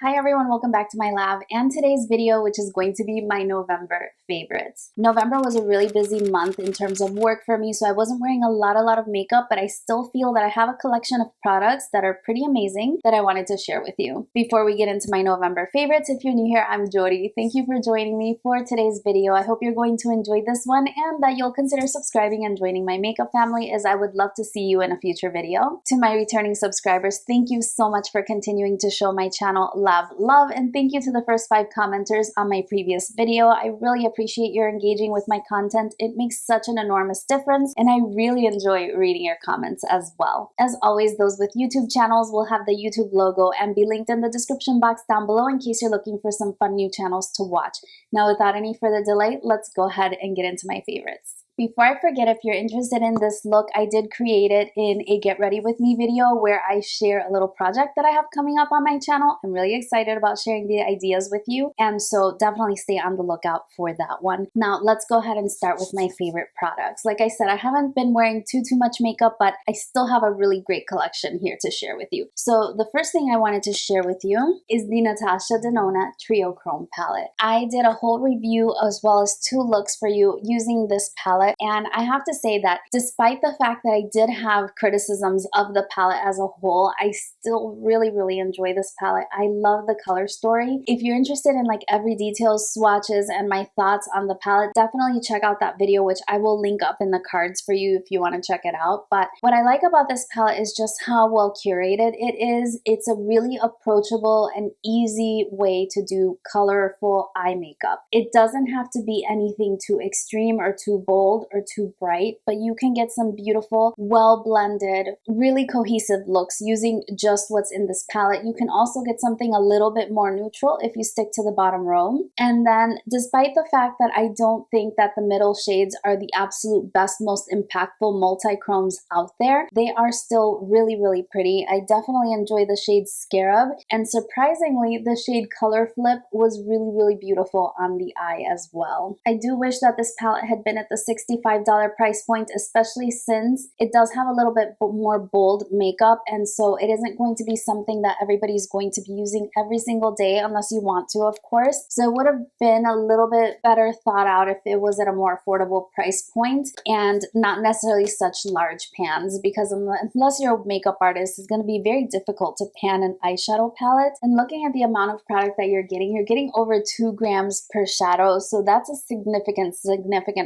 Hi everyone, welcome back to my lab and today's video, which is going to be my November favorites. November was a really busy month in terms of work for me, so I wasn't wearing a lot of makeup, but I still feel that I have a collection of products that are pretty amazing that I wanted to share with you. Before we get into my November favorites, if you're new here, I'm Yori. Thank you for joining me for today's video. I hope you're going to enjoy this one and that you'll consider subscribing and joining my makeup family, as I would love to see you in a future video. To my returning subscribers, thank you so much for continuing to show my channel love, and thank you to the first 5 commenters on my previous video. I really appreciate your engaging with my content. It makes such an enormous difference, and I really enjoy reading your comments as well. As always, those with YouTube channels will have the YouTube logo and be linked in the description box down below in case you're looking for some fun new channels to watch. Now, without any further delay, let's go ahead and get into my favorites. Before I forget, if you're interested in this look, I did create it in a Get Ready With Me video where I share a little project that I have coming up on my channel. I'm really excited about sharing the ideas with you, and so definitely stay on the lookout for that one. Now, let's go ahead and start with my favorite products. Like I said, I haven't been wearing too much makeup, but I still have a really great collection here to share with you. So the first thing I wanted to share with you is the Natasha Denona Trio Chrome palette. I did a whole review as well as 2 looks for you using this palette. And I have to say that despite the fact that I did have criticisms of the palette as a whole, I still really enjoy this palette. I love the color story. If you're interested in like every detail, swatches, and my thoughts on the palette, definitely check out that video, which I will link up in the cards for you if you want to check it out. But what I like about this palette is just how well curated it is. It's a really approachable and easy way to do colorful eye makeup. It doesn't have to be anything too extreme or too bold or too bright, but you can get some beautiful, well-blended, really cohesive looks using just what's in this palette. You can also get something a little bit more neutral if you stick to the bottom row. And then, despite the fact that I don't think that the middle shades are the absolute best, most impactful multi-chromes out there, they are still really pretty. I definitely enjoy the shade Scarab, and surprisingly, the shade Color Flip was really beautiful on the eye as well. I do wish that this palette had been at the $65 price point, especially since it does have a little bit more bold makeup, and so it isn't going to be something that everybody's going to be using every single day unless you want to, of course. So it would have been a little bit better thought out if it was at a more affordable price point and not necessarily such large pans, because unless you're a makeup artist, it's going to be very difficult to pan an eyeshadow palette. And looking at the amount of product that you're getting over 2 grams per shadow, so that's a significant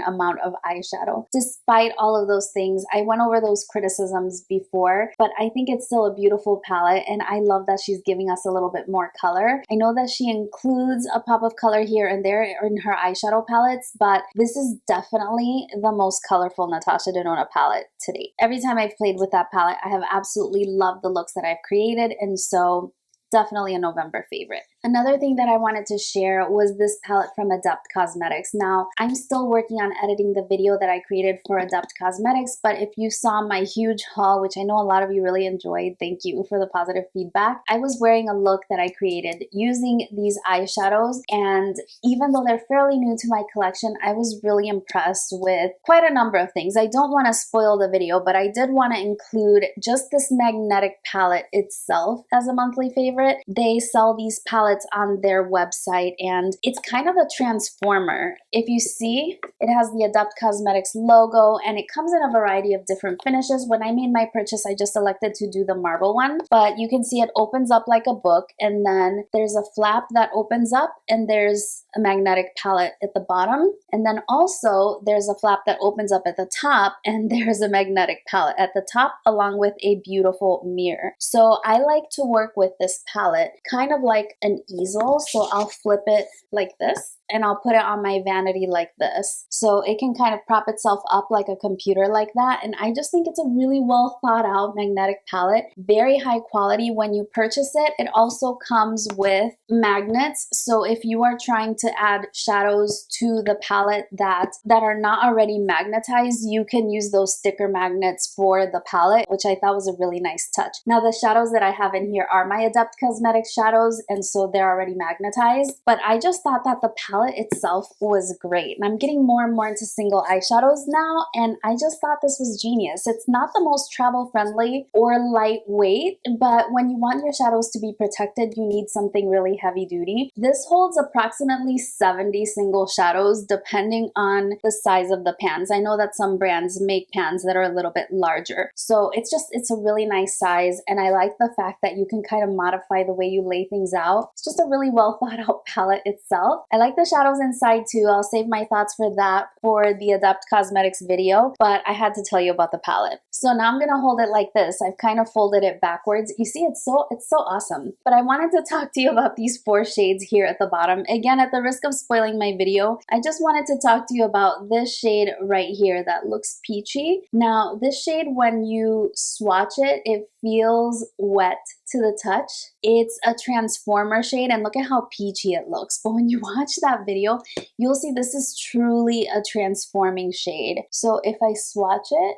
amount of eyeshadow. Despite all of those things, I went over those criticisms before, but I think it's still a beautiful palette, and I love that she's giving us a little bit more color. I know that she includes a pop of color here and there in her eyeshadow palettes, but this is definitely the most colorful Natasha Denona palette to date. Every time I've played with that palette, I have absolutely loved the looks that I've created, and so definitely a November favorite. Another thing that I wanted to share was this palette from Adept Cosmetics. Now, I'm still working on editing the video that I created for Adept Cosmetics, but if you saw my huge haul, which I know a lot of you really enjoyed, thank you for the positive feedback, I was wearing a look that I created using these eyeshadows, and even though they're fairly new to my collection, I was really impressed with quite a number of things. I don't want to spoil the video, but I did want to include just this magnetic palette itself as a monthly favorite. They sell these palettes on their website, and it's kind of a transformer. If you see, it has the Adept Cosmetics logo, and it comes in a variety of different finishes. When I made my purchase, I just elected to do the marble one, but you can see it opens up like a book, and then there's a flap that opens up, and there's a magnetic palette at the bottom, and then also there's a flap that opens up at the top, and there's a magnetic palette at the top along with a beautiful mirror. So I like to work with this palette kind of like an easel, so I'll flip it like this and I'll put it on my vanity like this, so it can kind of prop itself up like a computer like that. And I just think it's a really well thought out magnetic palette, very high quality. When you purchase it, it also comes with magnets, so if you are trying to add shadows to the palette that are not already magnetized, you can use those sticker magnets for the palette, which I thought was a really nice touch. Now, the shadows that I have in here are my Adept Cosmetics shadows, and so they're already magnetized, but I just thought that the palette palette itself was great. And I'm getting more and more into single eyeshadows now, and I just thought this was genius. It's not the most travel friendly or lightweight, but when you want your shadows to be protected, you need something really heavy duty. This holds approximately 70 single shadows depending on the size of the pans. I know that some brands make pans that are a little bit larger. So it's a really nice size, and I like the fact that you can kind of modify the way you lay things out. It's just a really well thought out palette itself. I like the shadows inside too. I'll save my thoughts for that for the Adept Cosmetics video, but I had to tell you about the palette. So now I'm gonna hold it like this. I've kind of folded it backwards. You see, it's so awesome. But I wanted to talk to you about these 4 shades here at the bottom. Again, at the risk of spoiling my video, I just wanted to talk to you about this shade right here that looks peachy. Now, this shade, when you swatch it, it feels wet to the touch. It's a transformer shade, and look at how peachy it looks. But when you watch that video, you'll see this is truly a transforming shade. So if I swatch it,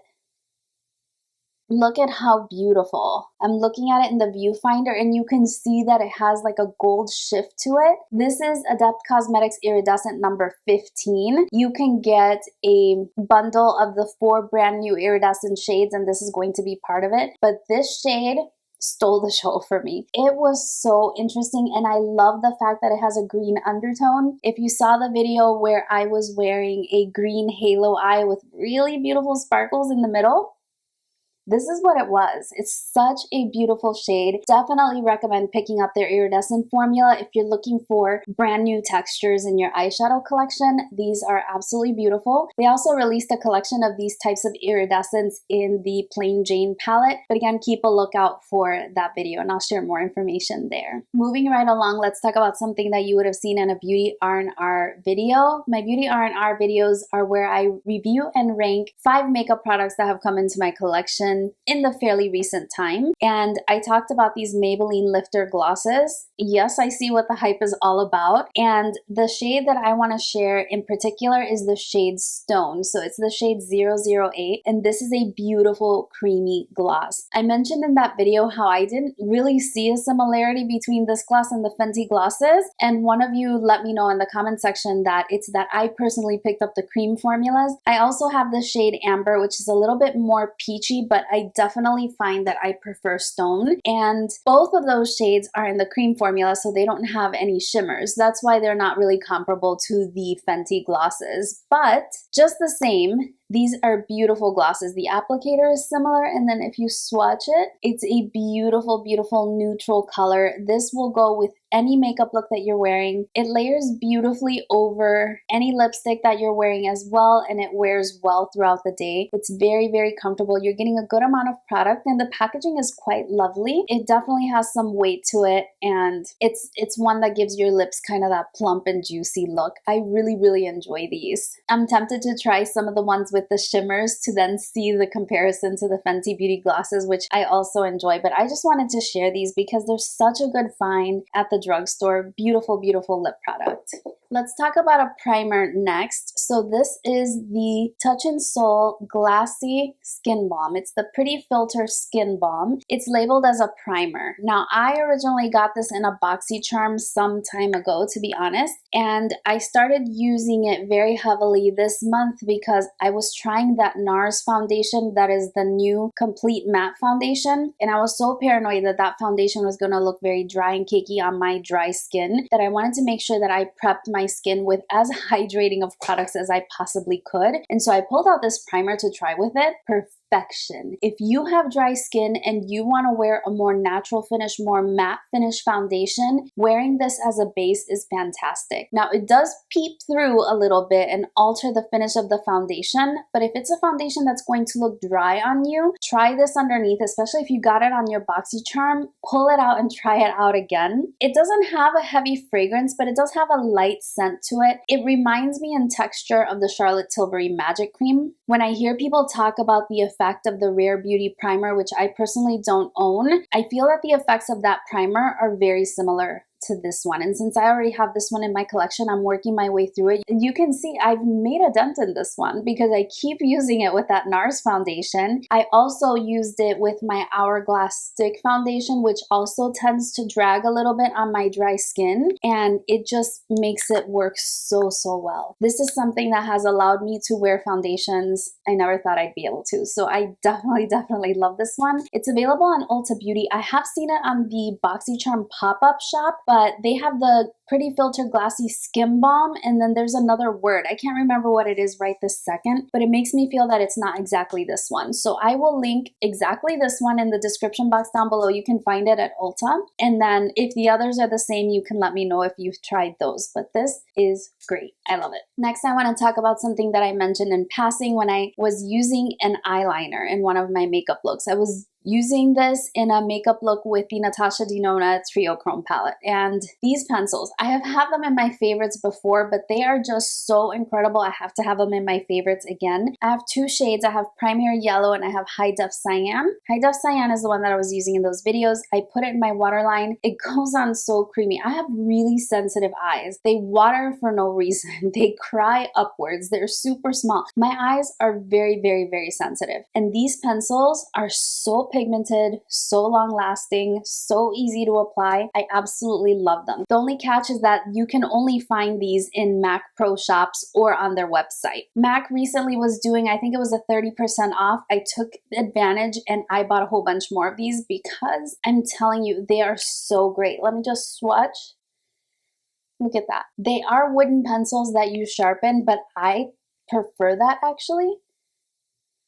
look at how beautiful. I'm looking at it in the viewfinder, and you can see that it has like a gold shift to it. This is Adept Cosmetics Iridescent number 15. You can get a bundle of the 4 brand new iridescent shades, and this is going to be part of it. But this shade stole the show for me. It was so interesting, and I love the fact that it has a green undertone. If you saw the video where I was wearing a green halo eye with really beautiful sparkles in the middle, this is what it was. It's such a beautiful shade. Definitely recommend picking up their iridescent formula if you're looking for brand new textures in your eyeshadow collection. These are absolutely beautiful. They also released a collection of these types of iridescents in the Plain Jane palette. But again, keep a lookout for that video, and I'll share more information there. Moving right along, let's talk about something that you would have seen in a beauty R&R video. My beauty R&R videos are where I review and rank 5 makeup products that have come into my collection in the fairly recent time. And I talked about these Maybelline Lifter glosses. Yes, I see what the hype is all about. And the shade that I want to share in particular is the shade Stone. So it's the shade 008, and this is a beautiful creamy gloss. I mentioned in that video how I didn't really see a similarity between this gloss and the Fenty glosses, and one of you let me know in the comment section that it's that I personally picked up the cream formulas. I also have the shade Amber, which is a little bit more peachy, but I definitely find that I prefer Stone, and both of those shades are in the cream formula, so they don't have any shimmers. That's why they're not really comparable to the Fenty glosses, but just the same, these are beautiful glosses. The applicator is similar, and then if you swatch it, it's a beautiful, beautiful neutral color. This will go with any makeup look that you're wearing. It layers beautifully over any lipstick that you're wearing as well, and it wears well throughout the day. It's very, very comfortable. You're getting a good amount of product, and the packaging is quite lovely. It definitely has some weight to it, and it's one that gives your lips kind of that plump and juicy look. I really, really enjoy these. I'm tempted to try some of the ones with the shimmers to then see the comparison to the Fenty Beauty glosses, which I also enjoy, but I just wanted to share these because they're such a good find at the drugstore. Beautiful, beautiful lip product. Let's talk about a primer next. So this is the Touch in Sol Glassy Skin Balm. It's the Pretty Filter Skin Balm. It's labeled as a primer. Now, I originally got this in a BoxyCharm some time ago, to be honest, and I started using it very heavily this month because I was trying that NARS foundation that is the new Complete Matte Foundation, and I was so paranoid that that foundation was going to look very dry and cakey on my dry skin that I wanted to make sure that I prepped my skin with as hydrating of products as I possibly could. And so I pulled out this primer to try with it. Perfection. If you have dry skin and you want to wear a more natural finish, more matte finish foundation, wearing this as a base is fantastic. Now, it does peep through a little bit and alter the finish of the foundation, but if it's a foundation that's going to look dry on you, try this underneath, especially if you got it on your BoxyCharm, pull it out and try it out again. It doesn't have a heavy fragrance, but it does have a light scent to it. It reminds me in texture of the Charlotte Tilbury Magic Cream. When I hear people talk about the effect of the Rare Beauty primer, which I personally don't own, I feel that the effects of that primer are very similar to this one. And since I already have this one in my collection, I'm working my way through it. You can see I've made a dent in this one because I keep using it with that NARS foundation. I also used it with my Hourglass Stick foundation, which also tends to drag a little bit on my dry skin, and it just makes it work so well. This is something that has allowed me to wear foundations I never thought I'd be able to. So I definitely love this one. It's available on Ulta Beauty. I have seen it on the BoxyCharm pop-up shop, but they have the Pretty Filter Glassy Skim Balm, and then there's another word. I can't remember what it is right this second, but it makes me feel that it's not exactly this one. So I will link exactly this one in the description box down below. You can find it at Ulta. And then if the others are the same, you can let me know if you've tried those. But this is great. I love it. Next, I want to talk about something that I mentioned in passing when I was using an eyeliner in one of my makeup looks. I was using this in a makeup look with the Natasha Denona Trio Chrome palette. And these pencils, I have had them in my favorites before, but they are just so incredible. I have to have them in my favorites again. I have two shades. I have Primary Yellow and I have High Def Cyan. High Def Cyan is the one that I was using in those videos. I put it in my waterline. It goes on so creamy. I have really sensitive eyes. They water for no reason. They cry upwards. They're super small. My eyes are very sensitive. And these pencils are so pigmented, so long lasting, so easy to apply. I absolutely love them. The only catch is that you can only find these in MAC Pro shops or on their website. MAC recently was doing, I think it was a 30% off. I took advantage and I bought a whole bunch more of these because I'm telling you, they are so great. Let me just swatch. Look at that. They are wooden pencils that you sharpen, but I prefer that actually.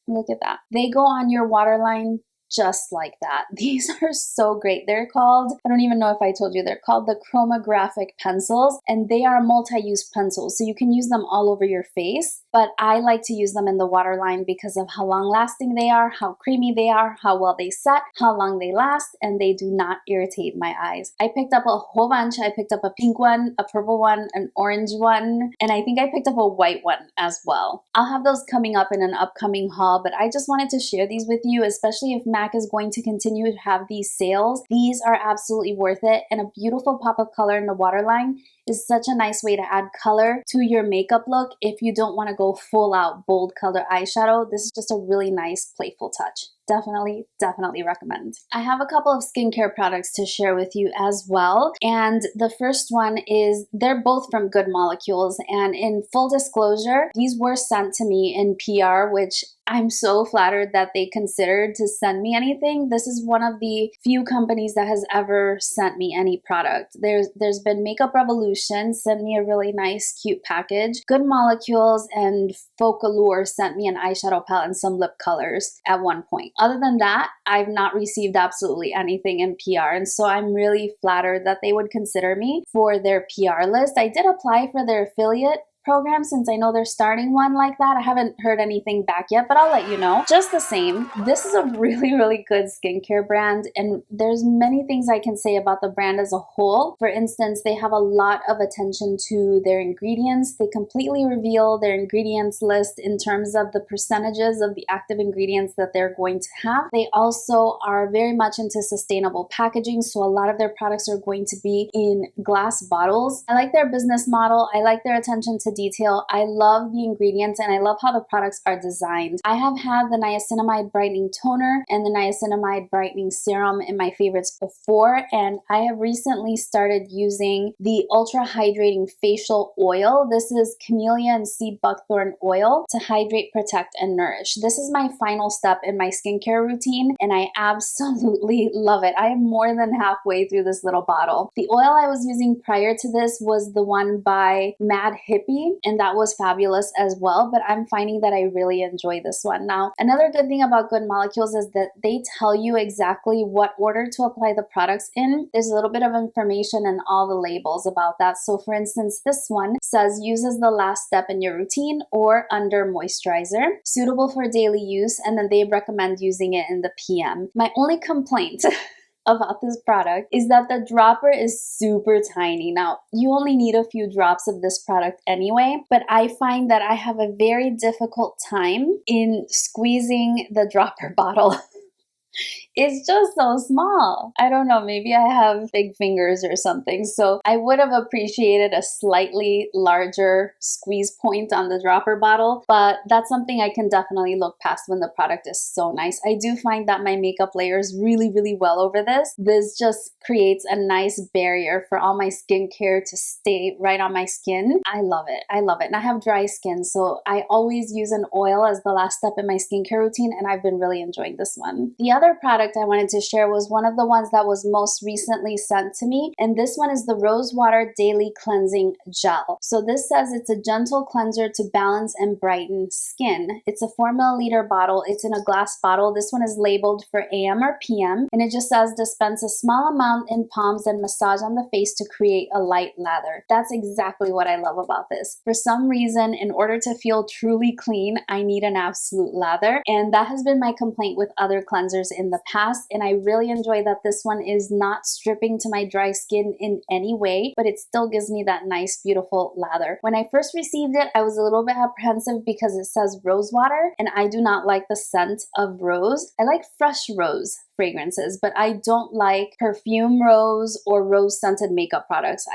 Look at that. They go on your waterline just like that. These are so great. They're called, I don't even know if I told you, they're called the Chromagraphic Pencils, and they are multi-use pencils, so you can use them all over your face, but I like to use them in the waterline because of how long lasting they are, how creamy they are, how well they set, how long they last, and they do not irritate my eyes. I picked up a whole bunch. I picked up a pink one, a purple one, an orange one, and I think I picked up a white one as well. I'll have those coming up in an upcoming haul, but I just wanted to share these with you, especially if MAC is going to continue to have these sales. These are absolutely worth it, and a beautiful pop of color in the waterline is such a nice way to add color to your makeup look if you don't want to go full out bold color eyeshadow. This is just a really nice playful touch. Definitely recommend. I have a couple of skincare products to share with you as well. And the first one is, they're both from Good Molecules. And in full disclosure, these were sent to me in PR, which I'm so flattered that they considered to send me anything. This is one of the few companies that has ever sent me any product. There's been Makeup Revolution sent me a really nice, cute package. Good Molecules and Focallure sent me an eyeshadow palette and some lip colors at one point. Other than that, I've not received absolutely anything in PR, and so I'm really flattered that they would consider me for their PR list. I did apply for their affiliate program since I know they're starting one like that. I haven't heard anything back yet, but I'll let you know. Just the same, this is a really good skincare brand, and there's many things I can say about the brand as a whole. For instance, they have a lot of attention to their ingredients. They completely reveal their ingredients list in terms of the percentages of the active ingredients that they're going to have. They also are very much into sustainable packaging, so a lot of their products are going to be in glass bottles. I like their business model. I like their attention to detail. I love the ingredients and I love how the products are designed. I have had the Niacinamide Brightening Toner and the Niacinamide Brightening Serum in my favorites before, and I have recently started using the Ultra Hydrating Facial Oil. This is Camellia and Sea Buckthorn Oil to hydrate, protect, and nourish. This is my final step in my skincare routine, and I absolutely love it. I am more than halfway through this little bottle. The oil I was using prior to this was the one by Mad Hippie, and that was fabulous as well, but I'm finding that I really enjoy this one. Now, another good thing about Good Molecules is that they tell you exactly what order to apply the products in. There's a little bit of information in all the labels about that. So for instance, this one says use as the last step in your routine or under moisturizer, suitable for daily use, and then they recommend using it in the PM. My only complaint about this product is that the dropper is super tiny. Now, you only need a few drops of this product anyway, but I find that I have a very difficult time in squeezing the dropper bottle it's just so small. I don't know, maybe I have big fingers or something. So I would have appreciated a slightly larger squeeze point on the dropper bottle, but that's something I can definitely look past when the product is so nice. I do find that my makeup layers really, really well over this. This just creates a nice barrier for all my skincare to stay right on my skin. I love it. I love it. And I have dry skin, so I always use an oil as the last step in my skincare routine, and I've been really enjoying this one. The other product I wanted to share was one of the ones that was most recently sent to me, and this one is the Rose Water Daily Cleansing Gel. So this says it's a gentle cleanser to balance and brighten skin. It's a 4 milliliter bottle. It's in a glass bottle. This one is labeled for AM or PM, and it just says dispense a small amount in palms and massage on the face to create a light lather. That's exactly what I love about this. For some reason, in order to feel truly clean, I need an absolute lather, and that has been my complaint with other cleansers in the past, and I really enjoy that this one is not stripping to my dry skin in any way, but it still gives me that nice, beautiful lather. When I first received it, I was a little bit apprehensive because it says rose water, and I do not like the scent of rose. I like fresh rose fragrances, but I don't like perfume rose or rose scented makeup products.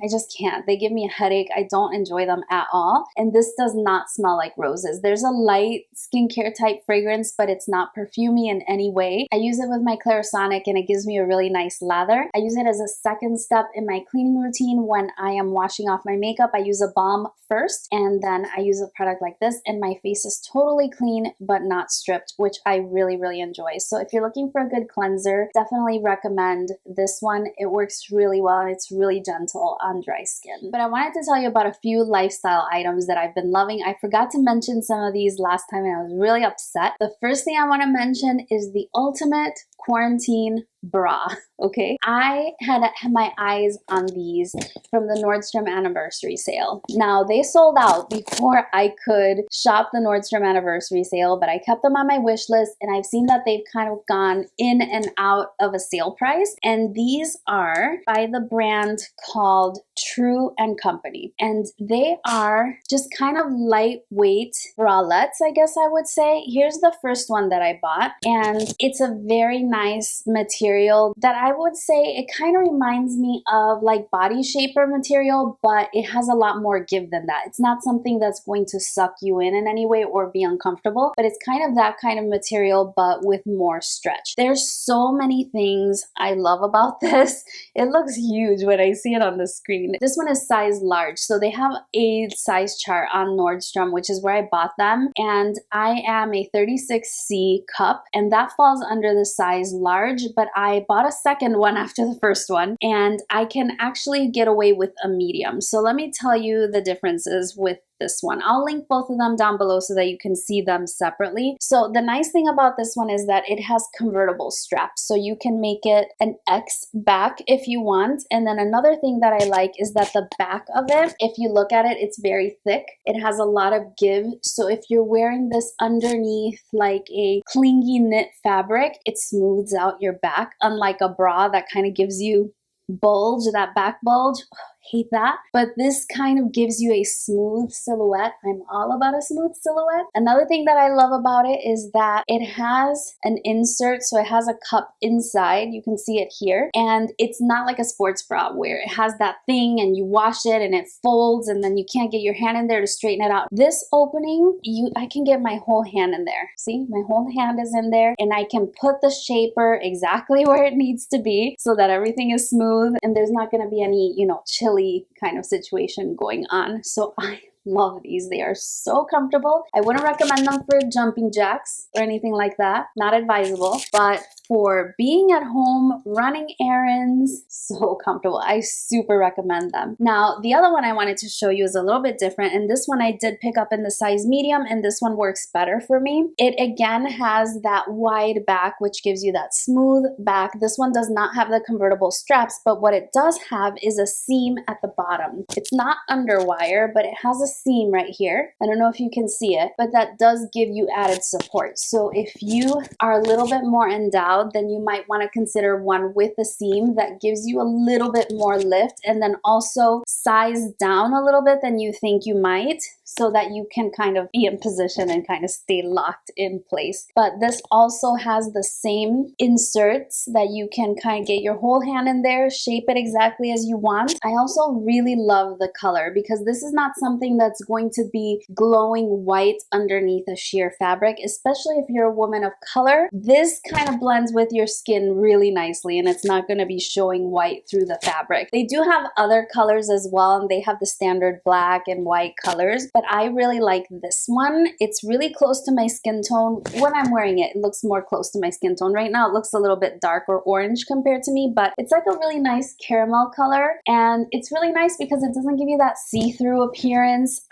I just can't. They give me a headache. I don't enjoy them at all. And this does not smell like roses. There's a light skincare type fragrance, but it's not perfumey in any way. I use it with my Clarisonic and it gives me a really nice lather. I use it as a second step in my cleaning routine when I am washing off my makeup. I use a balm first and then I use a product like this and my face is totally clean but not stripped, which I really, really enjoy. So if you're looking for a good cleanser, definitely recommend this one. It works really well and it's really gentle on dry skin. But I wanted to tell you about a few lifestyle items that I've been loving. I forgot to mention some of these last time and I was really upset. The first thing I want to mention is the ultimate quarantine bra, okay? I had my eyes on these from the Nordstrom anniversary sale. Now, they sold out before I could shop the Nordstrom anniversary sale, but I kept them on my wish list and I've seen that they've kind of gone in and out of a sale price. And these are by the brand called True and Company. And they are just kind of lightweight bralettes, I guess I would say. Here's the first one that I bought, and it's a very nice material that I would say it kind of reminds me of like body shaper material, but it has a lot more give than that. It's not something that's going to suck you in any way or be uncomfortable, but it's kind of that kind of material, but with more stretch. There's so many things I love about this. It looks huge when I see it on the screen. This one is size large, so they have a size chart on Nordstrom, which is where I bought them, and I am a 36C cup, and that falls under the size large, but I bought a second one after the first one, and I can actually get away with a medium. So let me tell you the differences with this one. I'll link both of them down below so that you can see them separately. So the nice thing about this one is that it has convertible straps, so you can make it an X back if you want. And then another thing that I like is that the back of it, if you look at it, it's very thick. It has a lot of give. So if you're wearing this underneath like a clingy knit fabric, it smooths out your back, unlike a bra that kind of gives you bulge, that back bulge. Hate that. But this kind of gives you a smooth silhouette. I'm all about a smooth silhouette. Another thing that I love about it is that it has an insert, so it has a cup inside. You can see it here. And it's not like a sports bra where it has that thing and you wash it and it folds and then you can't get your hand in there to straighten it out. This opening, I can get my whole hand in there. See, my whole hand is in there and I can put the shaper exactly where it needs to be so that everything is smooth and there's not going to be any, chilly kind of situation going on. So I love these. They are so comfortable. I wouldn't recommend them for jumping jacks or anything like that. Not advisable, but for being at home, running errands, so comfortable. I super recommend them. Now, the other one I wanted to show you is a little bit different, and this one I did pick up in the size medium, and this one works better for me. It again has that wide back, which gives you that smooth back. This one does not have the convertible straps, but what it does have is a seam at the bottom. It's not underwire, but it has a seam right here. I don't know if you can see it, but that does give you added support. So if you are a little bit more endowed, then you might want to consider one with a seam that gives you a little bit more lift and then also size down a little bit than you think you might. so that you can kind of be in position and kind of stay locked in place. But this also has the same inserts that you can kind of get your whole hand in there, shape it exactly as you want. I also really love the color because this is not something that's going to be glowing white underneath a sheer fabric, especially if you're a woman of color. This kind of blends with your skin really nicely and it's not going to be showing white through the fabric. They do have other colors as well, and they have the standard black and white colors, but I really like this one. It's really close to my skin tone. When I'm wearing it, it looks more close to my skin tone. Right now it looks a little bit dark or orange compared to me, but it's like a really nice caramel color, and it's really nice because it doesn't give you that see-through appearance.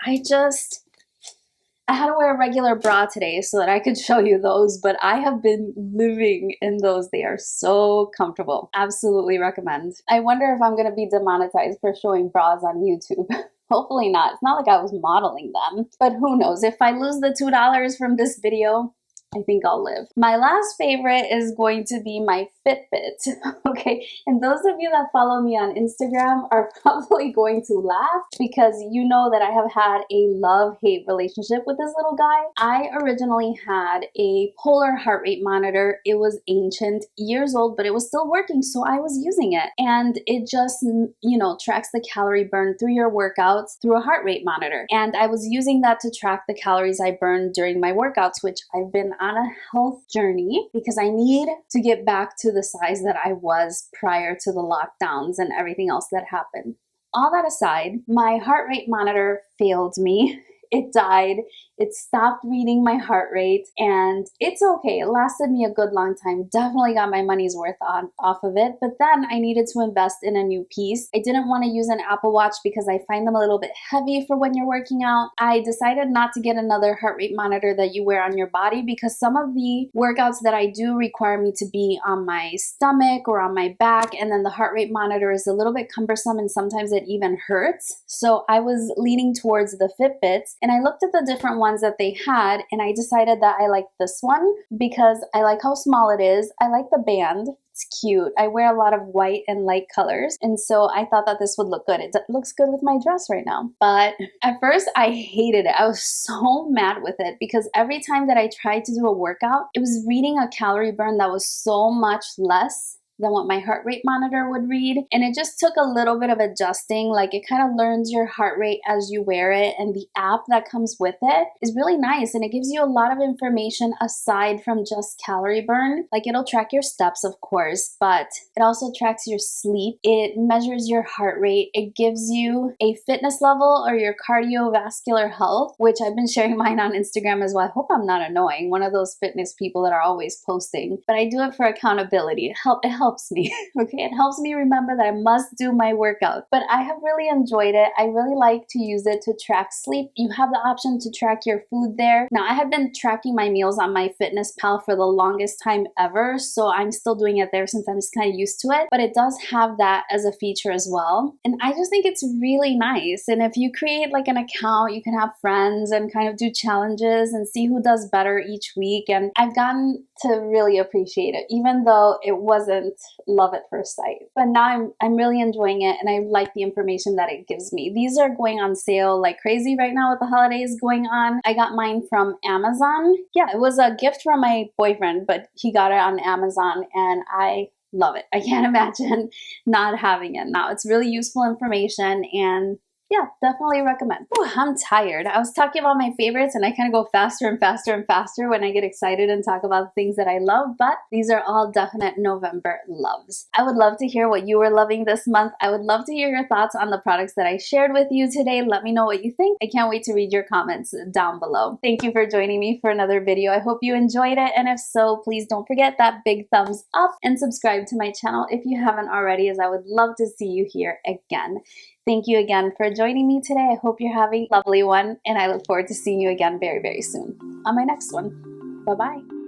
I had to wear a regular bra today so that I could show you those, but I have been living in those. They are so comfortable. Absolutely recommend. I wonder if I'm going to be demonetized for showing bras on YouTube. Hopefully not. It's not like I was modeling them, but who knows? If I lose the $2 from this video, I think I'll live. My last favorite is going to be my Fitbit, okay? And those of you that follow me on Instagram are probably going to laugh because you know that I have had a love-hate relationship with this little guy. I originally had a polar heart rate monitor. It was ancient, years old, but it was still working, so I was using it. And it just, you know, tracks the calorie burn through your workouts through a heart rate monitor. And I was using that to track the calories I burned during my workouts, which I've been on a health journey because I need to get back to the size that I was prior to the lockdowns and everything else that happened. All that aside, my heart rate monitor failed me. It died. It stopped reading my heart rate, and it's okay. It lasted me a good long time. Definitely got my money's worth off of it, but then I needed to invest in a new piece. I didn't want to use an Apple Watch because I find them a little bit heavy for when you're working out. I decided not to get another heart rate monitor that you wear on your body because some of the workouts that I do require me to be on my stomach or on my back, and then the heart rate monitor is a little bit cumbersome and sometimes it even hurts. So I was leaning towards the Fitbits, and I looked at the different ones that they had, and I decided that I like this one because I like how small it is. I like the band. It's cute. I wear a lot of white and light colors, and so I thought that this would look good. It looks good with my dress right now. But at first I hated it. I was so mad with it because every time that I tried to do a workout, it was reading a calorie burn that was so much less than what my heart rate monitor would read. And it just took a little bit of adjusting. Like, it kind of learns your heart rate as you wear it, and the app that comes with it is really nice, and it gives you a lot of information aside from just calorie burn. Like, it'll track your steps, of course, but it also tracks your sleep. It measures your heart rate. It gives you a fitness level or your cardiovascular health, which I've been sharing mine on Instagram as well. I hope I'm not annoying, one of those fitness people that are always posting, but I do it for accountability. It helps me, okay? It helps me remember that I must do my workout. But I have really enjoyed it. I really like to use it to track sleep. You have the option to track your food there. Now, I have been tracking my meals on my Fitness Pal for the longest time ever, so I'm still doing it there since I'm just kind of used to it. But it does have that as a feature as well. And I just think it's really nice. And if you create like an account, you can have friends and kind of do challenges and see who does better each week. And I've gotten to really appreciate it, even though it wasn't love at first sight. But now I'm really enjoying it, and I like the information that it gives me. These are going on sale like crazy right now with the holidays going on. I got mine from Amazon. Yeah, it was a gift from my boyfriend, but he got it on Amazon, and I love it. I can't imagine not having it now. It's really useful information, and yeah, definitely recommend. Ooh, I'm tired. I was talking about my favorites, and I kind of go faster and faster and faster when I get excited and talk about the things that I love, but these are all definite November loves. I would love to hear what you were loving this month. I would love to hear your thoughts on the products that I shared with you today. Let me know what you think. I can't wait to read your comments down below. Thank you for joining me for another video. I hope you enjoyed it, and if so, please don't forget that big thumbs up and subscribe to my channel if you haven't already, as I would love to see you here again. Thank you again for joining me today. I hope you're having a lovely one, and I look forward to seeing you again very, very soon on my next one. Bye-bye.